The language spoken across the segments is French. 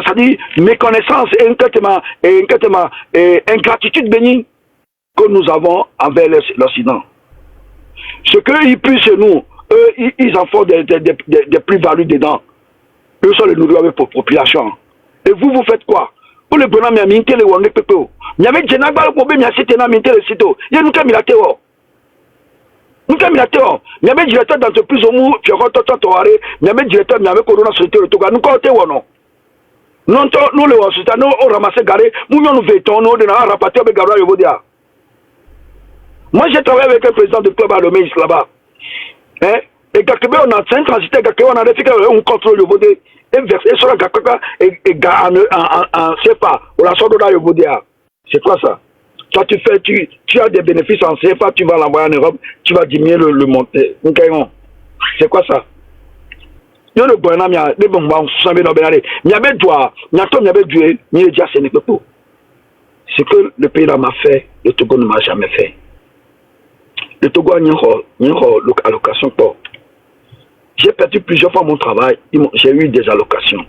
ça dit méconnaissance et ingratitude bénie que nous avons envers l'Occident. Ce qu'ils puissent chez nous, eux, ils en font des plus-values dedans. Eux sont les nourris pour la population. Et vous faites quoi? Pour le bonhomme, il y a minté le wangé pépéo. Il y avait des gens qui ont été minté le site. Il y a nous qui ont été nous qui ont il y avait des directeurs d'entreprise au mou, il y avait des directeurs, il y avait Corona Société, nous qui ont été non. Nous, les Wasuta, nous, on ramassé garé, nous, nous veillons, nous, on a rapaté avec Garo Yovodia. Moi, j'ai travaillé avec un président du club à Lomé, là-bas. Et Gakebe, on a 5 transité, Gakebe, on a fait un contrôle Yovodé. Et versé sur la Gakaka et en CFA, on la sort de la Yovodia. C'est quoi ça? Toi, tu as des bénéfices en CFA, tu vas l'envoyer en Europe, tu vas diminuer le monter. C'est quoi ça? Nous, le gouvernement, il y avait droit, il y avait Dieu, il y a déjà Sénégal. Ce que le pays là m'a fait, le Togo ne m'a jamais fait. Le Togo a une allocation pour. J'ai perdu plusieurs fois mon travail, j'ai eu des allocations.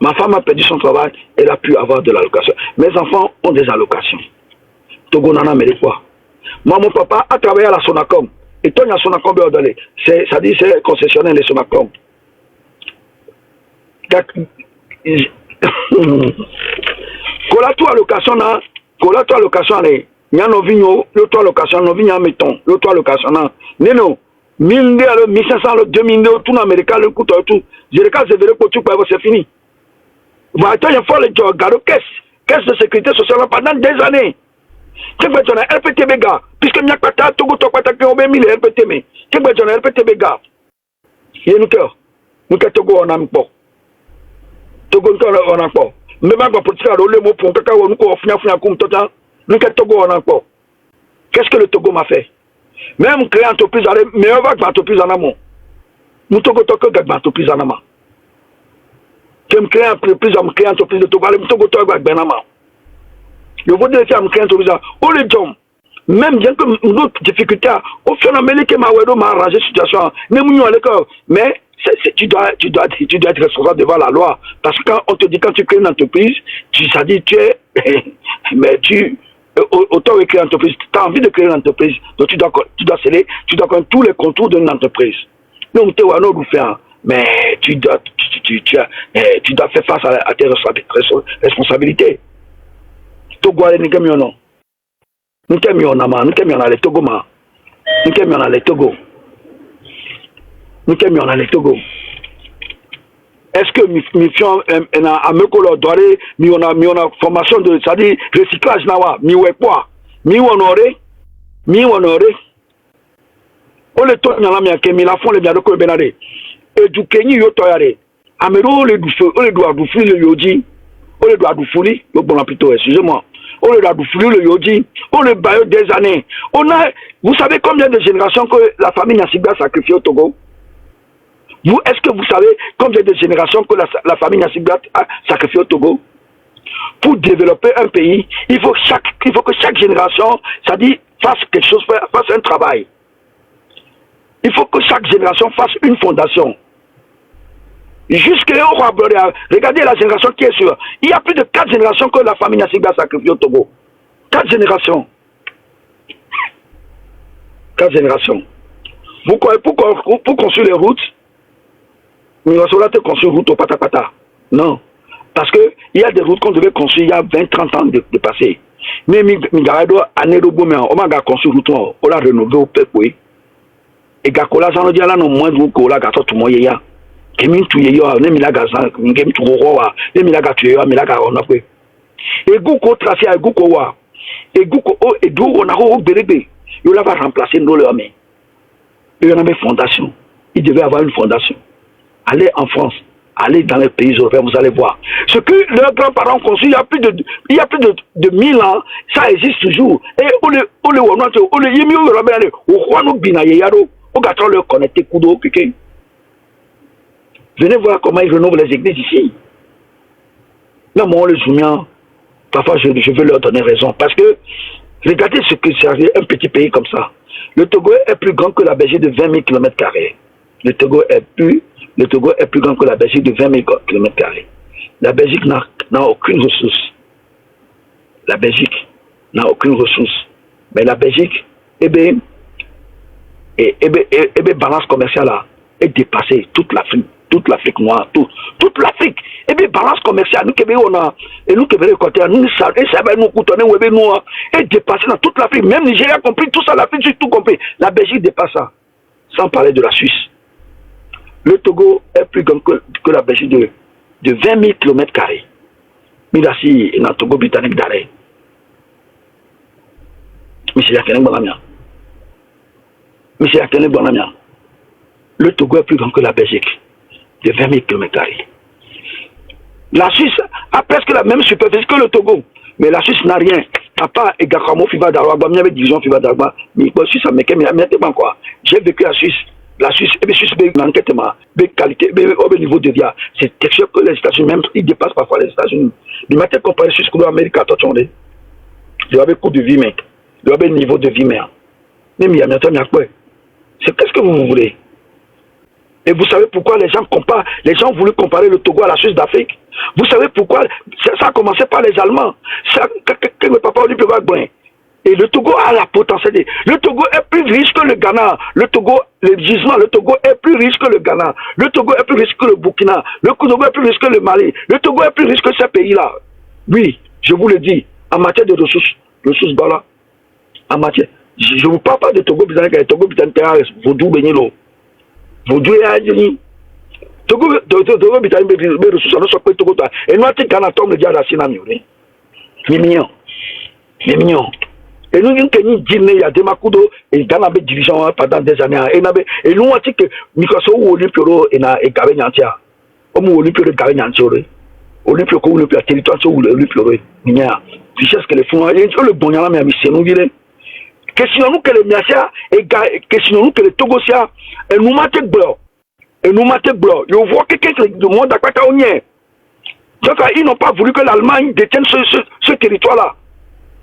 Ma femme a perdu son travail, elle a pu avoir de l'allocation. Mes enfants ont des allocations. Togo n'en a mêlé quoi. Moi, mon papa a travaillé à la Sonacom. Et toi, il y a Sonacom, ça dit c'est concessionnaire les Sonacom. Colatu allocation, il y a nos vignes, l'autre allocation, nos vignes en méton, l'autre allocation, non. 1000, 1500, 2000, tout l'Amérique, le coût, tout. Je regarde, c'est fini. Voilà, il faut le garder caisse de sécurité sociale pendant des années. Tu peux dire RPTB gars, puisque il n'y a pas de Togo, tu as pas de 1000 RPTB. Tu peux dire RPTB gars. Il y a nous Togo, on a un peu. Togo, on a un peu. Mais ma politique a roulé mon point, cacao, nous avons comme total. Nous Togo, on a un peu. Qu'est-ce que le Togo m'a fait? Même créer entreprise, mais on va entreprise en amont. Nous Togo, entreprise en amont. Je me crée entreprise de Togo, je Togo, je veux dire que je me crée entreprise. Oh les gens, même bien que nos difficultés, au phénomène que m'a arrangé la situation, mais tu dois être responsable devant la loi. Parce que quand on te dit, quand tu crées une entreprise, ça dit tu es, mais autant créer une entreprise, tu as envie de créer une entreprise, donc tu dois connaître tous les contours d'une entreprise. Donc, tu dois faire, mais tu dois faire face à tes responsabilités. Togo, nous sommes les Togo. Est-ce que nous avons formation de recyclage? On le tourne dans la mi la fond le bien de benade et du Kenya yo toyare amero le doit du fili le yoji on le doit du fili le bon plutôt excusez-moi on le doit du fili le yoji on le baille des années on a vous savez combien de générations que la famille Nassiba a sacrifié au Togo? Vous est-ce que vous savez combien de générations que la famille Nassiba a sacrifié au Togo? Pour développer un pays, il faut que chaque génération, ça dit, fasse quelque chose, fasse un travail. Il faut que chaque génération fasse une fondation. Jusque-là, regardez la génération qui est sur. Il y a plus de 4 générations que la famille Nassiba a sacrifié au Togo. 4 générations. 4 générations. Pour construire les routes, nous allons construire les routes au patapata. Non. Parce qu'il y a des routes qu'on devait construire il y a 20-30 ans de passé. Mais Migarado, à Nérobo, on va construire route, on l'a rénové au peuple. Et Gakola, ça nous dit là, non, moins de route, on l'a gâté tout le monde. Kemin tu yo, ne milaga san, ngem tu rowa, ne milaga tu yo, milaga on a fait. Et Gouko tracé à Gouko wa. Et Gouko, et d'où on a au bérébé. Il va remplacer nos l'armée. Il y en avait fondation. Il devait avoir une fondation. Allez en France. Allez dans les pays européens, vous allez voir. Ce que leurs grands-parents ont construit il y a plus de 1000 ans, ça existe toujours. Et venez voir comment ils rénovent les églises ici. Non, moi, les Soumiens, parfois je veux leur donner raison. Parce que, regardez ce que c'est un petit pays comme ça. Le Togo est plus grand que la Belgique de 20 000 km². Le Togo est plus Le Togo est plus grand que la Belgique de 20 000 km². La Belgique n'a aucune ressource. La Belgique n'a aucune ressource. Mais la Belgique, balance commerciale là, est dépassée toute l'Afrique. Toute l'Afrique noire, toute l'Afrique. Et bien, balance commerciale, nous qui on a, et nous qui venons côté, nous savons, nous coutonnons, nous est dépassé dans toute l'Afrique. Même Nigeria a compris, tout ça, l'Afrique, j'ai tout compris. La Belgique dépasse ça. Sans parler de la Suisse. Le Togo est plus grand que la Belgique de 20 000 km². Mais là, si, il y a un Togo britannique d'arrêt. Mais c'est la Bonamia. Le Togo est plus grand que la Belgique. De 20 000 km². La Suisse a presque la même superficie que le Togo. Mais la Suisse n'a rien. À part Egakamo Fiba Darwagba, il y avait division Fiba Darwagba. Mais la Suisse a mis quoi. J'ai vécu la Suisse. La Suisse, et bien, Suisse, qualité, au niveau de vie. C'est texture que les États-Unis, même, ils dépassent parfois les États-Unis. Mais maintenant, comparé à Suisse, que l'Amérique, attention, il y avait coût de vie, mec. Il y avait niveau de vie, mec. Même il y a quoi. C'est qu'est-ce que vous voulez? Et vous savez pourquoi les gens comparent, les gens ont voulu comparer le Togo à la Suisse d'Afrique. Vous savez pourquoi ça a commencé par les Allemands. Que le papa Olivier Gbagbo. Et le Togo a la potentialité. Le Togo est plus riche que le Ghana. Le Togo, le gisement, le Togo est plus riche que le Ghana. Le Togo est plus riche que le Burkina. Le Togo est plus riche que le Mali. Le Togo est plus riche que ces pays-là. Oui, je vous le dis, en matière de ressources bala, en matière. Je ne vous parle pas de Togo britannique, le Togo britannique, Vaudou Benilo. Vaudou et Adjini. Togo britannique, mais ressources, on ne sait pas Togo. Et nous, on Ghana, Tom, le diable, la Sina, mignon. Et nous, nous avons dit qu'il y a des Makudo et Ghana avait dirigeant pendant des années. Et nous, on dit que Mikoso ou Olympio et Gabé Nyantia. Comme Olympio et Gabé Nyantia. Olympio, comme Olympio, territoire où Olympio est. Richesse que les fonds, et le bon yama, mais c'est nous, questionnons-nous que les Miasia et questionnons-nous que les Togosia et nous matons blanc. Et nous matons blanc. Et on voit que le monde d'Akwataonien. Donc, ils n'ont pas voulu que l'Allemagne détienne ce territoire-là.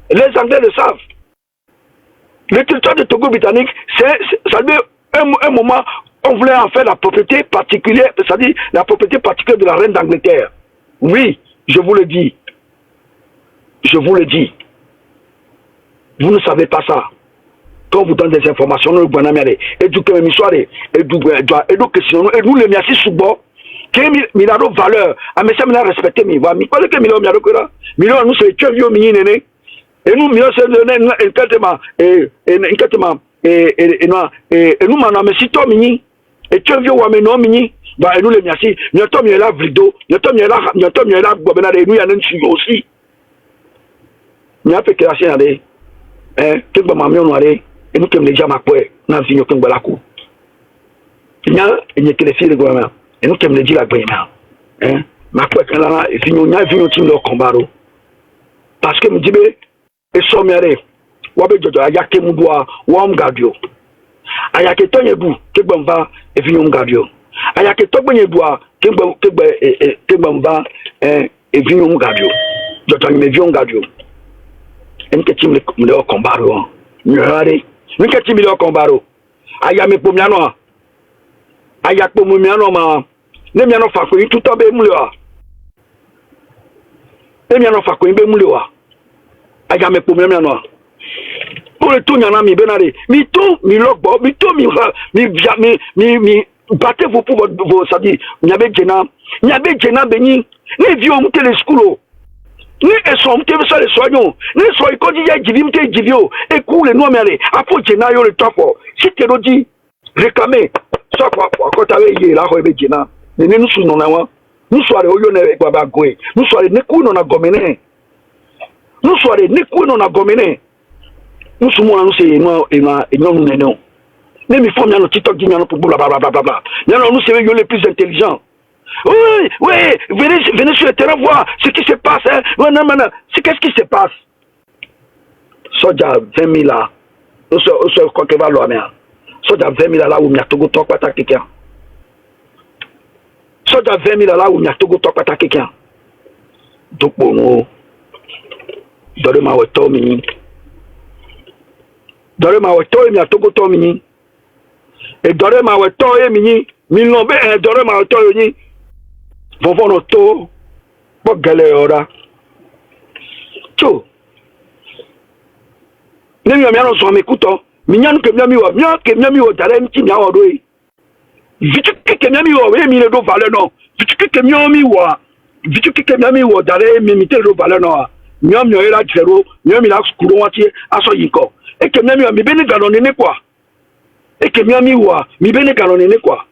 Les Anglais le savent. Le territoire de Togo britannique, ça veut un moment, on voulait en faire la propriété particulière, c'est-à-dire la propriété particulière de la reine d'Angleterre. Oui, je vous le dis. Vous ne savez pas ça. Quand on vous donne des informations, nous, et du Kémissoire, et nous, les Miassi Soubo, qui est Milano valeur, à mes séminaires respectés, mais voilà, mais quoi que Milano Miarokura, Milano, nous, c'est le vieux mini, et nous, Milano, c'est le traitement, et nous, maintenant, mais si toi, mini, et tu vieux, ou non, mini, bah, et nous, les Miassi, nous, sommes là, Vrido, nous, sommes là, Gobena, et nous, il y en a une aussi. Nous, avons fait que la scène, que ma maman noire et nous comme les gens m'appellent n'a vu aucun balakou. Il y a que les filles de gouvernement et nous comme les dit la gouvernement. M'appelle quand là et puis nous a vu un team de combat parce que me dit et sommeré ou avec Jojo ayake mudwa ou am gadio. Ayake tonye bu que bomba et puis on gadio. Ayake togbenye doa que bomba et puis on gadio. Jojo me vion gadio. Nous sommes le combat. Nous sommes le combat. Ayame pomiano. Ayak pomiano ma. Ne miano fa ko tout tobe mulewa. Ne miano fa ko be mulewa. Ayame pomiano. Pour le tout nyana mi benare. Mi tout mi lokbo, mi tout mi battez-vous pour vos ça dit. Nyabe djena beni. Ne vieux mu tele school. Ni esom te so le soyon ni so ikoji ya jivim te jivio e ku le no mere apo jena yo le tofo si te roji réclamer so kwa ko tawe ye la ko be jena ni nu su no na wa nu so are oyo na baba goe nu so are ni ku no na gomene nu so are ni ku no na gomene nu su mo na nu se no nu ne no ne mi fo mi no TikTok gi mi no pour bla bla bla bla nous c'est yo les plus intelligents. Oui, venez sur le terrain voir ce qui se passe. Hein. Non, c'est qu'est-ce qui se passe? Soja 20 000 là. Nous quoi que va l'homme. Soja 20 000 là où il y a Togo toi pas quelqu'un. Soja 20 000 là où il y a Togo toi pas quelqu'un. Donc bon, nous. Donne-moi au Tomini. Donne-moi au Tomini à Togo Tomini. Et donne-moi au Tomini. milombe dore ma to yoni vovon no to bo gele ora cho nemi mi ano so me kuto minyanu ke miami wo dare mti mi awodo yi vitu ke miami wo we mi le do vale no vitu ke miami wo dare mi te do vale no miami yo era jero miami la skuro wati aso yiko e ke miami mi bene galo ni kwa e ke miami wa mi bene galo ni kwa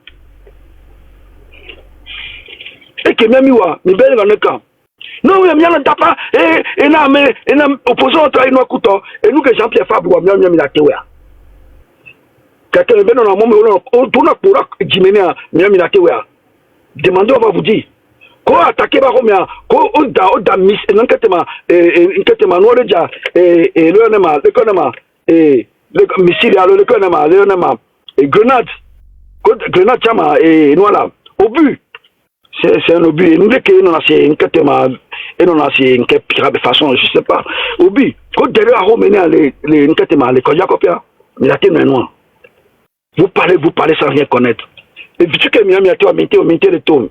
e ke miami wa mi bene galo ka non mi ala tapa e na opposant to ino kuto e nous que Jean-Pierre Fabre wa miami la tewa quelqu'un ben on a moment on tourne pour Jimena miami la tewa demandez on va vous dire ko attaquer ba komia ko oda miss n'enketema no leja le nema le konema le missile alors le konema le nema grenade chama voilà au but c'est un obus nous que non c'est n'enketema et non c'est une façon je sais pas au but ko derrière remener les n'enketema les koyakopia mais la tête noire vous parlez sans rien connaître et vu que miami a toi monter le taux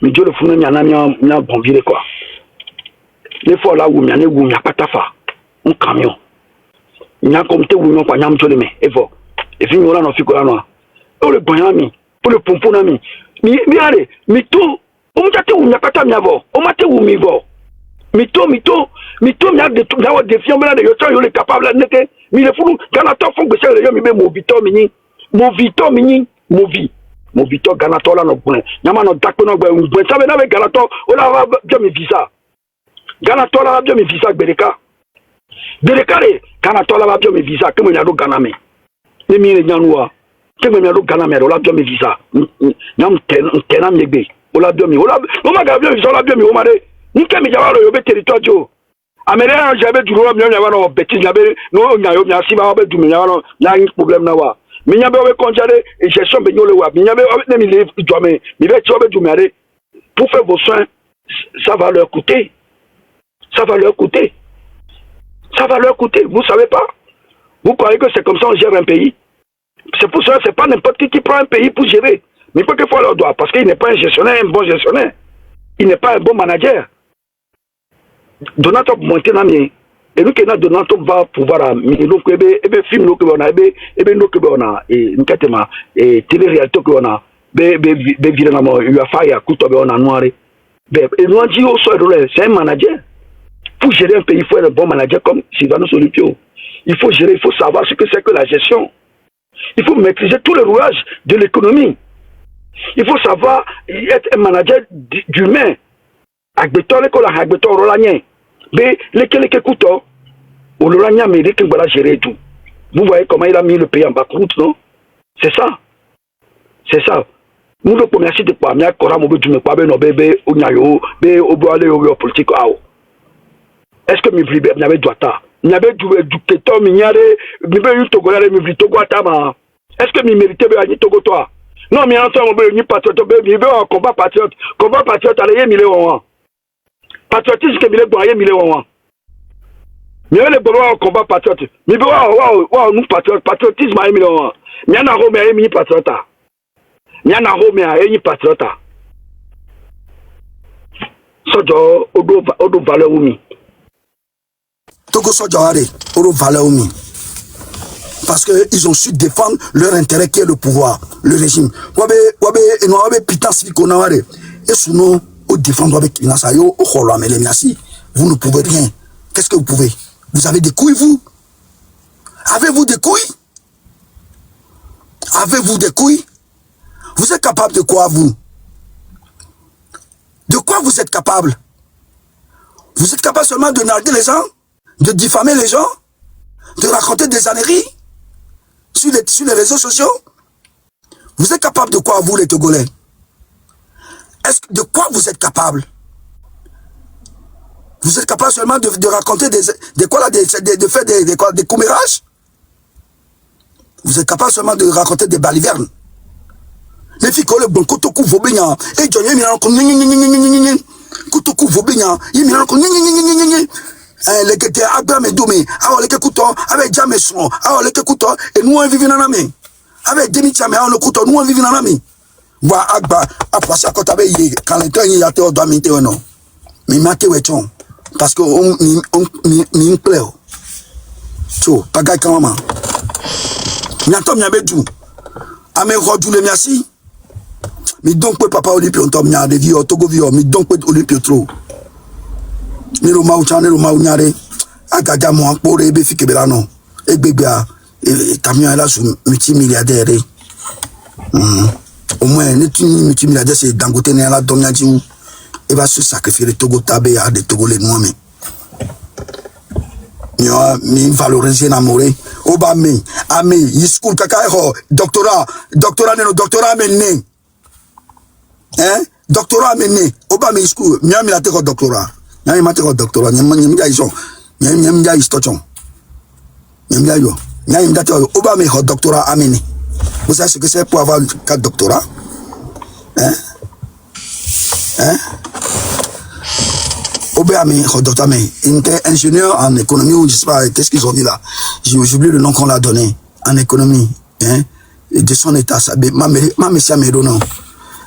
mais Dieu le fourne mia bon vile quoi les fois là où mia patafa un camion nya comme te où non kwa nyam tole me evo e fi wala no fi ko no o le banyami pour le pompon nami mi ale mi to o mjate où mia pata mia vo o mate où mi vo mi to mia de tout là de fion bela de yo yo le capable neke mi le fulu kana to fon gbese le yo mi be mo vito mini mo vito ganato la no bun nyama no dakpe no gbe bun sabe na be ganato o la ba mi visa ganato la ba mi visa gbereka re ganato la ba mi visa ke mo nya do ganame ne mi le nyanua ke mo nya do ganame o la ba mi visa nyam tena mi gbe o la ba mi o ma ga visa o la ba mi o ma de ni ke mi jawaro yo be territoire jo amere j'avais du roi mi nya wa no beti j'avais no nya yo nya si ba be du mi nya wa no nya problème na wa minyabe we congeler et gestion be nyole wa minyabe ne mi le doame mi be tiobe dumare pour faire vos soins ça va leur coûter vous savez pas vous croyez que c'est comme ça on gère un pays c'est pour ça c'est pas n'importe qui prend un pays pour gérer mais pas que fois leur doigt parce qu'il n'est pas un gestionnaire un bon gestionnaire il n'est pas un bon manager Donato monter na mi et nous que Donato va pouvoir donc ebe film no que on a ebe no que on a et nkatema et télé réalité que on a be vira na mo ya fire kuto be on a noir et nous dit au sol c'est un manager pour gérer un pays il faut être un bon manager comme Sylvano Solipio il faut gérer il faut savoir ce que c'est que la gestion il faut maîtriser tous les rouages de l'économie il faut savoir être un manager d'humain agbeto le ko la agbeto rolanye be lesquels couteaux ou le ragna mais qui va gérer tout vous voyez comment il a mis le pays en banqueroute non c'est ça nous le premier site de pas mia kora mo bedu me pa be no bebe onyayo be oboale yo politique awo est-ce que mi vlibe mi avait droita mi avait du keto mi nyare mi be yu togo le mi vli togo atama est-ce que mi mérite be ani togo toi non mi anto mo be ni patriote be mi be en combat patriote ale mi le won patriotisme que mi le boye mi le won mi le bolo en combat patriote mi be wa nous patriotisme ay mi le won mi na ho mi ay mi patriote Nyana home a enyi patriota sojo odo valeur umi Togo sojo are odo valeur umi parce que ils ont su défendre leur intérêt qui est le pouvoir le régime wabe no wabe pitance ko na ware et suno au défendre avec inasa yo o kholo amele merci vous ne pouvez rien qu'est-ce que vous pouvez vous avez des couilles vous avez-vous des couilles vous êtes capable de quoi, vous? De quoi vous êtes capable? Vous êtes capable seulement de narguer les gens? De diffamer les gens? De raconter des âneries? Sur les réseaux sociaux? Vous êtes capable de quoi, vous, les Togolais? De quoi vous êtes capable? Vous êtes capable seulement de raconter de faire des commérages? Vous êtes capable seulement de raconter des balivernes? Les filles qui ont le bon kotoku vobenya et Johnny Milan kotoku vobenya y Milan les qui étaient Abraham et Domé alors les couteaux avec jamais son alors les couteaux et nous on vit dans la main avec demi chamé on le couteau nous on vit dans la mi va agba après ça quand avait quand le temps il y a te doit minter non mais maté wechon parce que on ni plaît so pagay quand maman nyatom nyabedu ame rodu le merci mi donc papa Olympie on tom nya de vie Togo vie mi donc Olympie trop ni lo ma unyare agaga mo akpore ebe fikebela no egbegba camion là sur multimilliardaire au moins ni multimilliardaire c'est Dangote ne la donne dit et va se sacrifier le Togo tabé à des Togolais noirs mais mi valoriser namoré obame ame school kaka ho doctorat mené hein doctorat mené obame school miami la te ko doctorat nyami mate ko doctorat nyami ja iso nyami ja istochon nyami ja yo nyami date obame ho doctorat amené vous savez ce que c'est pour avoir 4 doctorats hein Obéami, docteur, mais il était ingénieur en économie ou je sais pas, qu'est-ce qu'ils ont dit là? J'ai oublié le nom qu'on l'a donné, en économie, hein, et de son état, ça, ma monsieur non.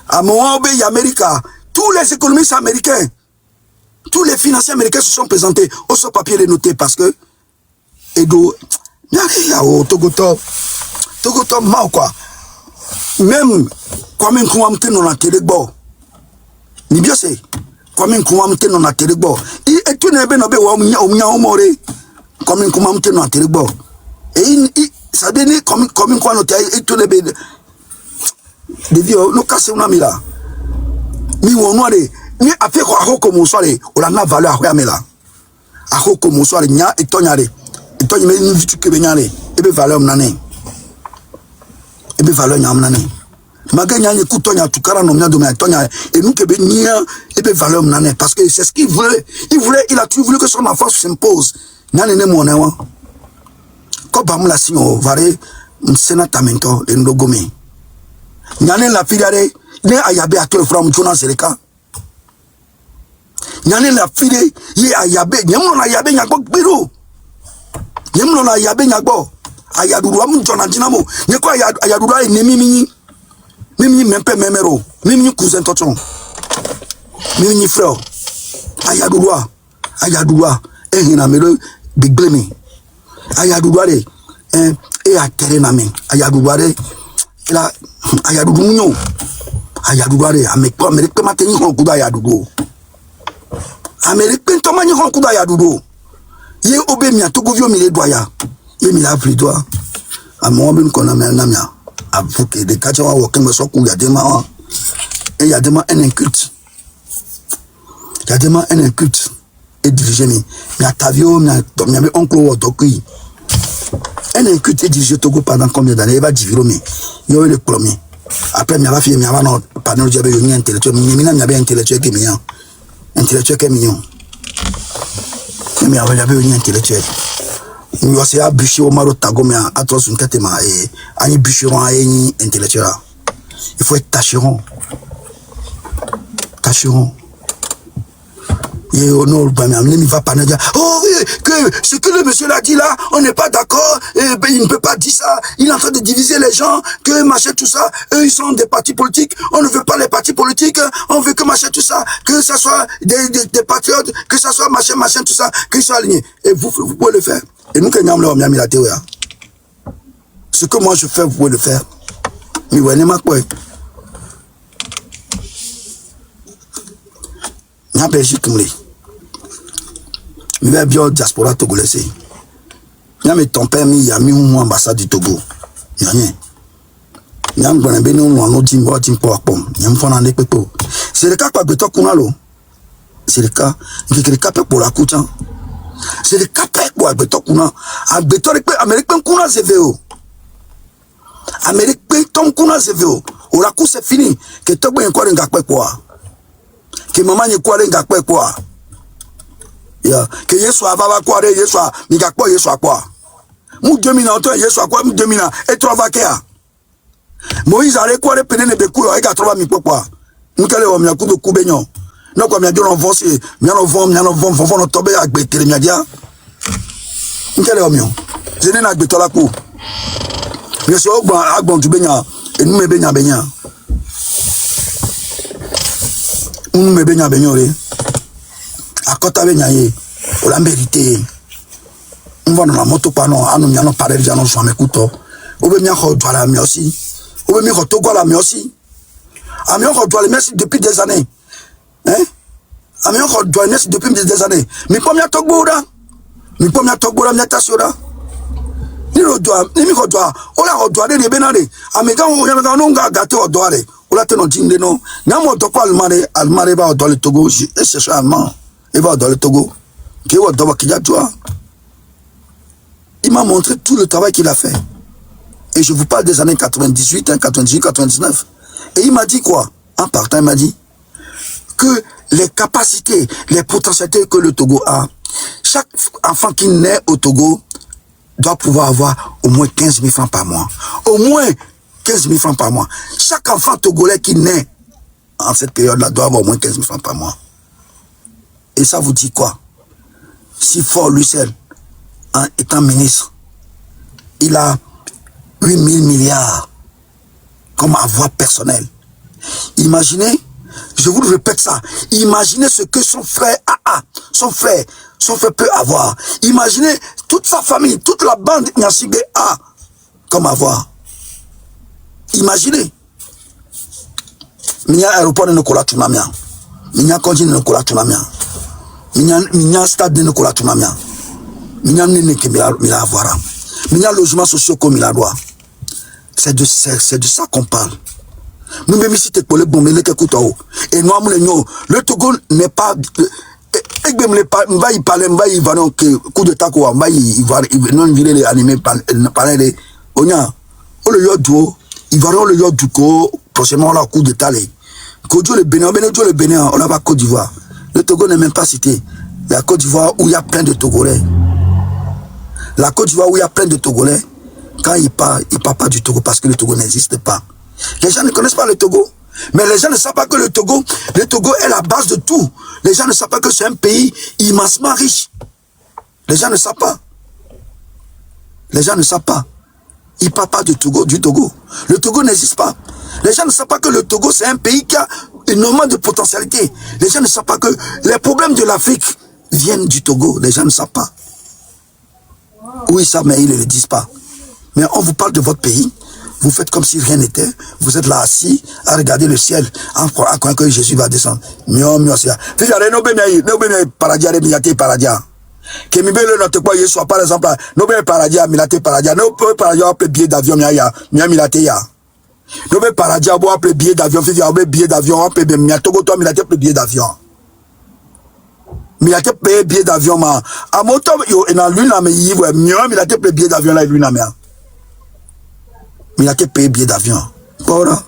À mon obé, América, tous les économistes américains, tous les financiers américains se sont présentés, au ce papier les noter parce que, Edo, Togoto, mal quoi. Même, comme un coup, on a télé bon. Ni bien c'est. Comme un commandant non atterribo et tu n'es pas nommé ou omoré comme un commandant non atterribo et ça donne comme un quoi noté et tu n'es pas de vieux nous casser une amie là mi ou noir ni après quoi comme soirée on a valeur à mela à comme soirée nia et tonyare et tony mais une vie que benyare et be valeur nané et be valeur nyamnané maganya ni kutonya tukara no mia domia tonya et nous que be nia et be valeur nané parce que c'est ce qu'il voulait il a toujours voulu que son enfant s'impose nane ne mo newa ko bam la sino varé sénata mento le ndogome nane la filiare ne ayabe atole from tuna sereka nane la file ye ayabe nyemno na ayabe nyagbo gbiro nyemno na ayabe nyagbo ayaduru am jona dinamo nyeko ayaduru ai nemi mimi mempe memero mimi cousin toton mimi frère ayadurua ehina mero biglemi ayaduruare e atere na me ayaduruare la ayadurunyo ayaduruare amekpo ameripe mateni hon kuda ayaduru ameripe ntomani hon kuda ayaduru ye obe mi atogovio mi le doya ye mi la pri doa amo bin kona me na mia avoke de kachawa woken me soku yadema et yadema un inculte yadema un inculte et dirigé mi atavio mi oncle wo dokui un inculte et dirigé Togo pendant combien d'années il va diviro mi yo le premier après mi va fi mi va no panel jabe yo ni intellectuel mi na mi ba intellectuel ke mi yan intellectuel ke mi yon mi va jabe yo ni intellectuel nous aussi à bûcher au maro tagomia à toi une catema et à y bûcheron à y intellectuel il faut être tâcheron et au nord il va pas dire oh oui que ce que le monsieur l'a dit là on n'est pas d'accord et ben il ne peut pas dire ça il est en train de diviser les gens que machin tout ça eux ils sont des partis politiques on ne veut pas les partis politiques on veut que machin tout ça que ça soit des patriotes que ça soit machin tout ça qu'ils soient alignés et vous pouvez le faire et nous ce que moi je fais vous pouvez le faire mais ouais n'est-ce pas na Belgique mi va bien diaspora togolais nya me ton père mi ya mi hu ambassade du Togo nya nya ngona be no no jimbo timpo pom nya mfona ne pepo c'est le cas kwa beto kunalo c'est le cas ngikiri kape pour la kucha c'est le cas kwa beto kuna a beto re pe américain kuna seveo américain ton kuna seveo ora ku c'est fini que Togo encore ngakpe kwa que maman ne quoi ngakpe kwa ya que Yesu avava kwa re Yesu ngakpo Yesu kwa mu 2000 ans Yesu kwa mu 2000 ans et trova kea Moïse a quoi repene ne beku e ga trova mi popa nkele o mi akudo kubenyo no kwa mi adiro vonse mi no von no tobe agbetere mi adia nkele o mi o je ne na agbetola ku Bien sûr, Agbon du Benya, et nous me baignons baignant. Nous me baignons baignant. À côté de on l'a mérité. On va dans la moto, pas non, à nous, nous parler déjà, nous sommes écoutants. On veut bien qu'on la mieux aussi. On veut bien qu'on doit la mieux aussi. Amiens qu'on doit la mieux depuis des années. Hein? Amiens qu'on doit la mieux depuis des années. Mais pas bien Togbo là. Mais pas bien Togbo là, bien Tassio là. Ni le doigt, ni mi doit. On la doit les bénades. Amiga, on a gâté au doigt. On l'a tenu digne non. N'a mon topo Almare va dans le Togo. Et c'est allemand. Il va dans le Togo. Qui va dans le Togo. Il m'a montré tout le travail qu'il a fait. Et je vous parle des années 98, hein, 98, 99. Et il m'a dit quoi? En partant, il m'a dit que les capacités, les potentialités que le Togo a, chaque enfant qui naît au Togo doit pouvoir avoir au moins 15 000 francs par mois. Au moins 15 000 francs par mois. Chaque enfant togolais qui naît en cette période-là doit avoir au moins 15 000 francs par mois. Et ça vous dit quoi? Si Fort Lucel, étant ministre, il a 8 000 milliards comme avoir personnel. Imaginez, je vous répète ça, imaginez ce que son frère son frère peut avoir. Imaginez toute sa famille, toute la bande Nyasigbe a comme avoir. Imaginez. Minya aéroport ne kola tunamia. Minya konji ne kola tunamia. Minya stade ne kola tunamia. Minya ne ke mila avoir. Minya logement social comme il a droit. C'est de ça qu'on parle. Nous même ici pour le bon mais et nous le Togo n'est pas il parle il va donc coup de taco il va non virer les animés parler les onya on le yodo il va le yodo ko prochainement la coup de talé Kojo le Bénin on n'a pas Côte d'Ivoire. Le Togo n'est même pas cité. La Côte d'Ivoire où il y a plein de Togolais. La Côte d'Ivoire où il y a plein de Togolais. Quand il parle pas du Togo parce que le Togo n'existe pas. Les gens ne connaissent pas le Togo. Mais les gens ne savent pas que le Togo est la base de tout. Les gens ne savent pas que c'est un pays immensement riche. Les gens ne savent pas. Les gens ne savent pas. Ils ne parlent pas du Togo. Le Togo n'existe pas. Les gens ne savent pas que le Togo, c'est un pays qui a énormément de potentialité. Les gens ne savent pas que les problèmes de l'Afrique viennent du Togo. Les gens ne savent pas. Oui, ça, mais ils ne le disent pas. Mais on vous parle de votre pays. Vous faites comme si rien n'était. Vous êtes là assis à regarder le ciel en croyant que Jésus va descendre. Que mi bele no te kwa Yesu par exemple no be paradia milate paradia no be paradia pe billet d'avion ya milate ya no be paradia bo pe billet d'avion fi ya be billet d'avion pe be mi togo to milate pe billet d'avion milate pe billet d'avion ma a moto yo na lui na me yiwe mi milate pe billet d'avion la lui na me milate pe billet d'avion voilà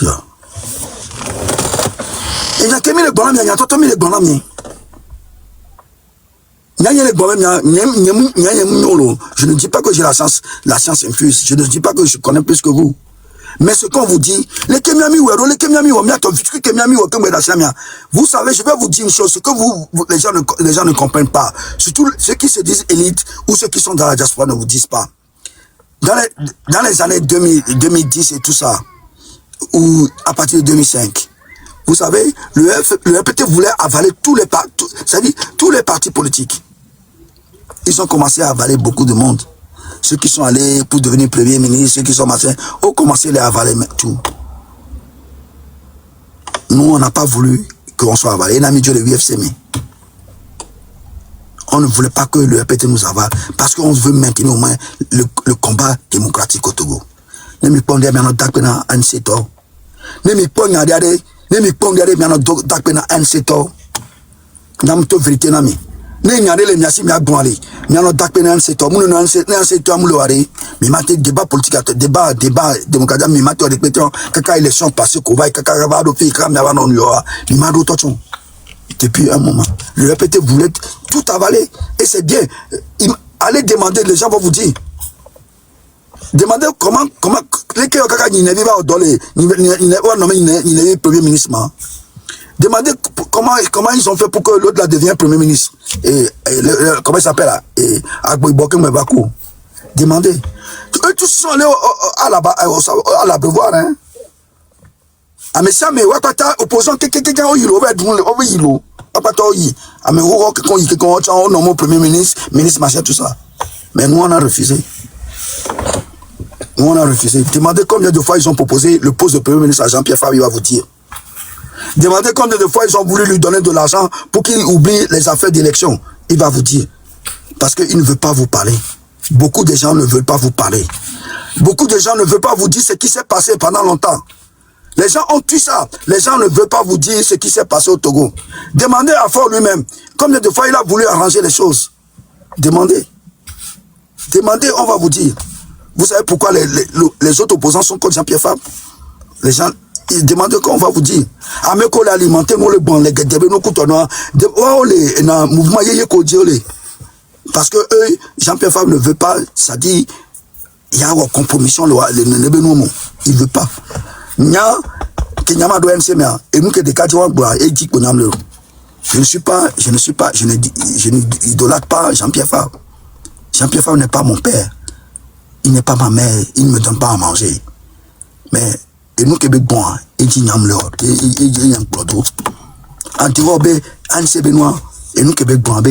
yo et ya kemi le bonam ya toto mi le bonam ni. Je ne dis pas que j'ai la science infuse. Je ne dis pas que je connais plus que vous. Mais ce qu'on vous dit, vous savez, je vais vous dire une chose, ce que les gens ne comprennent pas. Surtout ceux qui se disent élites ou ceux qui sont dans la diaspora ne vous disent pas. Dans les années 2010 et tout ça, ou à partir de 2005, vous savez, le RPT voulait avaler tous les partis politiques. Ils ont commencé à avaler beaucoup de monde. Ceux qui sont allés pour devenir premier ministre, ceux qui sont machin, ont commencé à les avaler tout. Nous, on n'a pas voulu qu'on soit avalé. On a mis Dieu le UFC, mais on ne voulait pas que le RPT nous avale parce qu'on veut maintenir au moins le combat démocratique au Togo. Ne me pondez bien notre un secteur. Ne me pondez bien notre un secteur. Nam to vérité nami. Ne nyare le miasi mi agbonale. Mi ano dakpe na secteur. Mu no na secteur mu lo are. Mi mate débat politique débat démocratique mi mate o répétition kaka élection passé ko vai kaka va do fi kram ya va non yo. Mi ma do tochon. Depuis un moment, le RPT voulait tout avaler et c'est bien. Allez demander, les gens vont vous dire. Demandez comment les kaka ni ne va au dolé ni premier ministre. Demandez comment ils ont fait pour que l'autre là devienne premier ministre. Et comment il s'appelle là? Agbo Iboke Mwebaku. Demandez. tous sont allés à l'abreuvoir, hein. Ah, mais ça, mais, wapata, opposant, quelqu'un, on premier ministre, machin, tout ça. Mais nous, on a refusé. Nous, on a refusé. Demandez combien de fois ils ont proposé le poste de premier ministre à Jean-Pierre Fabre, il va vous dire. Demandez combien de fois ils ont voulu lui donner de l'argent pour qu'il oublie les affaires d'élection. Il va vous dire. Parce qu'il ne veut pas vous parler. Beaucoup de gens ne veulent pas vous parler. Beaucoup de gens ne veulent pas vous dire ce qui s'est passé pendant longtemps. Les gens ont tué ça. Les gens ne veulent pas vous dire ce qui s'est passé au Togo. Demandez à Faure lui-même combien de fois il a voulu arranger les choses. Demandez. Demandez, on va vous dire. Vous savez pourquoi les autres opposants sont contre Jean-Pierre Fabre? Les gens, ils demandent qu'on va vous dire. Ameko l'alimenter, nous le bon, les gars, nous coutons, les mouvement yé kodjolé. Parce que eux, Jean-Pierre Fabre ne veut pas, ça dit, il y a une compromission, il ne veut pas. Nya, Kenyama doit MCMA, et nous que des cadres et dit qu'on a le. Je n'idolâtre pas Jean-Pierre Fabre. Jean-Pierre Fabre n'est pas mon père. Il n'est pas ma mère. Il ne me donne pas à manger. Mais, et nous que bon, et dit Nyam le, et dit Nyam Plodo. Antirobe, Anse Benoît, et nous que bon,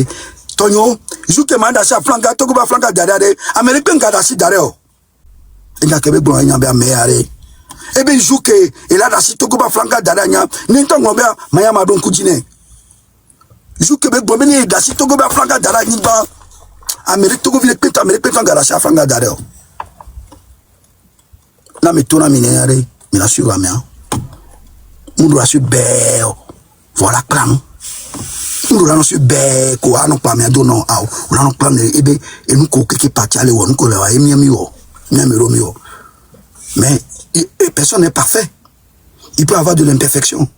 Tonyo, je que mandasse à Flanca, Togoba Flanca d'Adade, Américain Gadassi d'Areo. Et n'a que bon, il y a bien meilleur. Et bien, je que, et là, la site Togoba Flanca d'Adania, n'entend pas, Mayama Don Koudine. Je que bon, il y a la site Togoba Flanca d'Adania, Amérique Togo ville Pétan, Amérique Pétan Gadassi à Flanca d'Areo. Na me tona minéré, mais la sur la main. On doit se béo. Voilà, plan. On doit se béo, quoi, non pas, mais non, on a un plan de ébé, et nous, qui partit à l'éo, nous, qu'on a émis mio, mais personne n'est parfait. Il peut avoir de l'imperfection.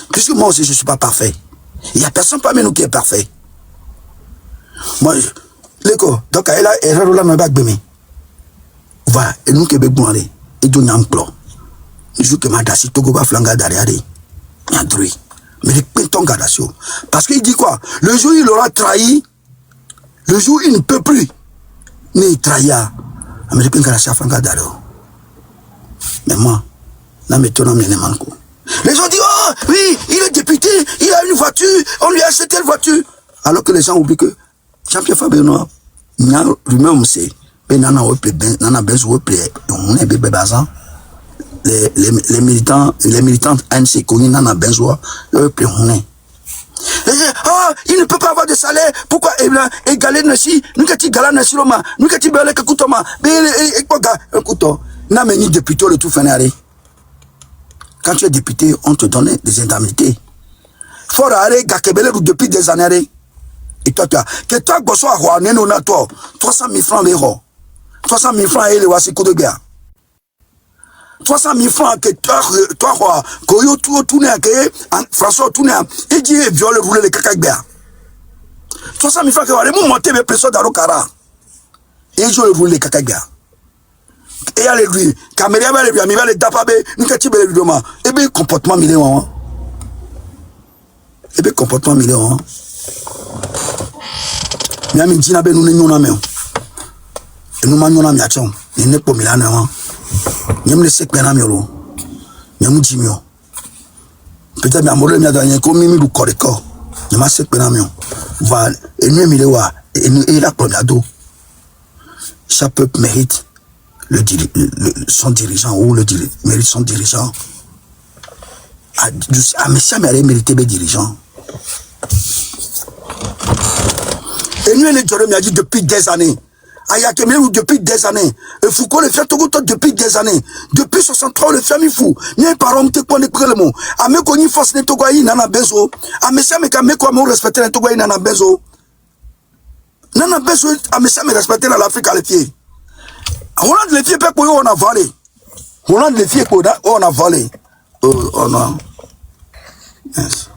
Puisque moi aussi, je ne suis pas parfait. Il n'y a personne parmi nous qui est parfait. Moi, l'écho, donc, elle a erreur là, mais voilà, et nous, qui bon aller. Et tout n'emplo. Je joue que madassi Togo va flanga derrière. Yandrui. Mais les pétons gadasio. Parce qu'il dit quoi? Le jour où il aura trahi, le jour où il ne peut plus, mais il trahira. Américain gadassi flanga derrière. Mais moi, là, maintenant, les gens disent, oh, oui, il est député, il a une voiture, on lui a acheté une voiture. Alors que les gens oublient que Jean-Pierre Fabre Benoît, lui-même, c'est. Les militants ANC connus nana benzoa il ne peut pas avoir de salaire. Pourquoi égaler nasi nous que gala nasi roma nous que bele que kutoma et quoi couteau n'a meni député le tout fénéré. Quand tu es député on te donne des indemnités. Faut arrêter gakebele depuis des années. Et toi que toi gosso a roi neno na toi 300 000 francs l'euro. 300 000 francs et les voici coup de guerre. 300 000 francs que toi, Koyo tourné, François tourné, et dit viole rouler les cacaïbéa. 300 000 francs que les mots montés, mais pression dans le cara. Et je roule les cacaïbéa. Et allez lui, caméra va les amis, va les dapabé, nous qu'est-ce que tu veux dire, et bien comportement million. Et bien comportement million. Mais à midi, nous n'avons pas. Et nous mangeons la miation, il n'est pas milano. Nous ne sommes pas miolo. Nous sommes Jimio. Peut-être que nous sommes comme Mimi Correcor. Nous sommes pas miolo. Voilà. Et nous sommes et la première dos. Chaque peuple mérite son dirigeant ou mérite son dirigeant. Mais ça mérite des dirigeants. Et nous, les Jérôme a dit depuis des années. Ayakemé depuis des années. Et Foucault le fait Togo depuis des années. Depuis 63, le fait fou. N'y a pas homme qui connaît le mot. Ame koni force ne Togoaï nana bezo. Ame ça me kame quoi me respecter le Togoaï nana bezo. Nana bezo ame ça me respecter l'Afrique à les pieds. On a les pieds pour on a volé. On a les pieds pour on a volé. On a. Yes.